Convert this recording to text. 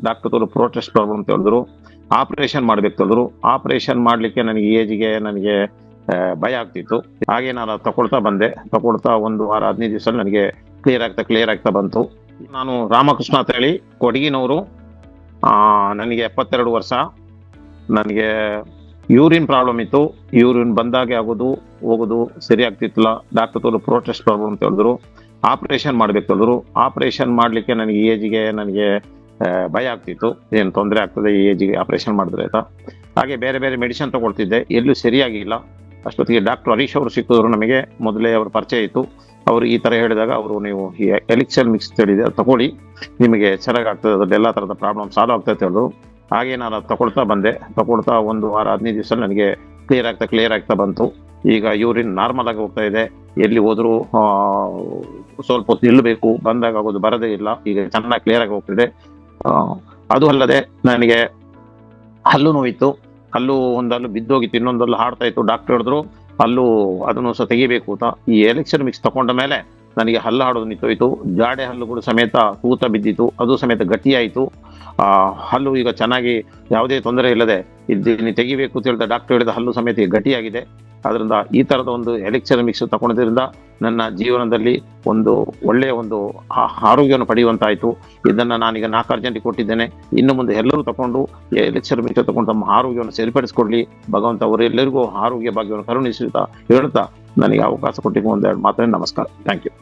Doctor ತೋರು ಪ್ರೋಟೆಸ್ಟ್ problem ಅಂತ ಹೇಳಿದ್ರು. ಆಪರೇಷನ್ ಮಾಡ್ಬೇಕು ಹೇಳಿದ್ರು. ಆಪರೇಷನ್ ಮಾಡ್ಲಿಕ್ಕೆ ನನಗೆ ಏಜಿಗೆ ನನಗೆ ಭಯ ಆಗ್ತಿತ್ತು. ಹಾಗೆ ನಾನು ತಗೊಳ್ತಾ ಬಂದೆ. ತಗೊಳ್ತಾ 1 ವಾರ 15 ದಿವಸ ನನಗೆ ಕ್ಲಿಯರ್ ಆಗ್ತಾ ಬಂತು. ನಾನು ರಾಮಕೃಷ್ಣ ಅಂತ ಹೇಳಿ, ಕೊಡಗಿನವರು. ನನಗೆ 72 ವರ್ಷ. ನನಗೆ ಯೂರಿನ್ ಪ್ರಾಬ್ಲಮ್ ಇತ್ತು. ಯೂರಿನ್ ಬಂದಾಗೆ ಆಗೋದು ಹೋಗೋದು ಸರಿ ಆಗ್ತಿತ್ತಲ್ಲ. ಡಾಕ್ಟರ್ ತೋರು ಪ್ರೋಟೆಸ್ಟ್ ಪ್ರಾಬ್ಲಮ್ ಅಂತ ಹೇಳಿದ್ರು. ಆಪರೇಷನ್ ಮಾಡ್ಬೇಕು ಹೇಳಿದ್ರು. ಆಪರೇಷನ್ ಮಾಡ್ಲಿಕ್ಕೆ ನನಗೆ ಏಜಿಗೆ ನನಗೆ ಭಯ ಆಗ್ತಿತ್ತು, ಏನು ತೊಂದರೆ ಆಗ್ತದೆ ಈ ಏಜಿಗೆ ಆಪರೇಷನ್ ಮಾಡಿದ್ರೆ ಅಂತ. ಹಾಗೆ ಬೇರೆ ಬೇರೆ ಮೆಡಿಸಿನ್ ತಗೊಳ್ತಿದ್ದೆ, ಎಲ್ಲೂ ಸರಿಯಾಗಿಲ್ಲ. ಅಷ್ಟೊತ್ತಿಗೆ ಡಾಕ್ಟರ್ ಹರೀಶ್ ಅವರು ಸಿಕ್ಕಿದ್ರು. ನಮಗೆ ಮೊದಲೇ ಅವ್ರ ಪರಿಚಯ ಇತ್ತು. ಅವರು ಈ ತರ ಹೇಳಿದಾಗ ಅವರು, ನೀವು ಈ ಎಲಿಕ್ಸರ್ ಮಿಕ್ಸ್ ಹೇಳಿದೆ ತಗೊಳ್ಳಿ, ನಿಮಗೆ ಚೆನ್ನಾಗಾಗ್ತದೆ, ಅದ್ರಲ್ಲಿ ಎಲ್ಲಾ ತರದ ಪ್ರಾಬ್ಲಮ್ ಸಾಲ್ವ್ ಆಗ್ತದೆ ಹೇಳಿದ್ರು. ಹಾಗೆ ನಾನು ತಗೊಳ್ತಾ ಬಂದೆ. ತಗೊಳ್ತಾ 1 ವಾರ 15 ದಿವಸ ನನಗೆ ಕ್ಲಿಯರ್ ಆಗ್ತಾ ಬಂತು. ಈಗ ಯೂರಿನ್ ನಾರ್ಮಲ್ ಆಗಿ ಹೋಗ್ತಾ ಇದೆ. ಎಲ್ಲಿ ಹೋದ್ರು ಸ್ವಲ್ಪ ಹೊತ್ತು ನಿಲ್ಲಬೇಕು, ಬಂದಾಗ ಆಗೋದು ಬರದೇ ಇಲ್ಲ. ಈಗ ಚೆನ್ನಾಗಿ ಕ್ಲಿಯರ್ ಆಗಿ ಹೋಗ್ತಿದೆ. ಅದು ಅಲ್ಲದೆ ನನಗೆ ಹಲ್ಲು ನೋವಿತ್ತು. ಒಂದಲ್ಲು ಬಿದ್ದೋಗಿತ್ತು, ಇನ್ನೊಂದಲ್ಲು ಹಾಡ್ತಾ ಇತ್ತು. ಡಾಕ್ಟರ್ ಹೇಳಿದ್ರು ಹಲ್ಲು ಅದನ್ನು ಸಹ ತೆಗಿಬೇಕು ಅಂತ. ಈ ಎಲಿಕ್ಸರ್ ಮಿಕ್ಸ್ ತಗೊಂಡ ಮೇಲೆ ನನಗೆ ಹಲ್ಲು ಹಾಡೋದು ನಿಂತೋಯ್ತು. ಜಾಡೆ ಹಲ್ಲುಗಳು ಸಮೇತ ತೂತ ಬಿದ್ದಿತ್ತು, ಅದು ಸಮೇತ ಗಟ್ಟಿಯಾಯಿತು. ಹಲ್ಲು ಈಗ ಚೆನ್ನಾಗಿ ಯಾವುದೇ ತೊಂದರೆ ಇಲ್ಲದೆ ಇದ್ದೀನಿ, ತೆಗಿಬೇಕು ಅಂತ ಹೇಳಿದ ಡಾಕ್ಟರ್ ಹೇಳಿದ ಹಲ್ಲು ಸಮೇತ ಈಗ ಗಟ್ಟಿಯಾಗಿದೆ. ಅದರಿಂದ ಈ ತರದ ಒಂದು ಎಲಿಕ್ಸರ್ ಮಿಕ್ಸ್ ತಗೊಳೋದ್ರಿಂದ ನನ್ನ ಜೀವನದಲ್ಲಿ ಒಂದು ಒಳ್ಳೆಯ ಒಂದು ಆರೋಗ್ಯವನ್ನು ಪಡೆಯುವಂತಾಯ್ತು. ಇದನ್ನ ನಾನೀಗ 4 ಜನರಿಗೆ ಕೊಟ್ಟಿದ್ದೇನೆ. ಇನ್ನು ಮುಂದೆ ಎಲ್ಲರೂ ತಗೊಂಡು ಎಲಿಕ್ಸರ್ ಮಿಕ್ಸ್ ತಗೊಂಡು ತಮ್ಮ ಆರೋಗ್ಯವನ್ನು ಸರಿಪಡಿಸಿಕೊಡ್ಲಿ ಭಗವಂತ ಅವರೆಲ್ಲರಿಗೂ ಆರೋಗ್ಯ ಭಾಗ್ಯವನ್ನು ಕರುಣಿಸುತ್ತಾ ಹೇಳ್ತಾ ನನಗೆ ಅವಕಾಶ ಕೊಟ್ಟಿದ್ದು ಒಂದೆರಡು ಮಾತನ್ನು ನಮಸ್ಕಾರ. Thank you.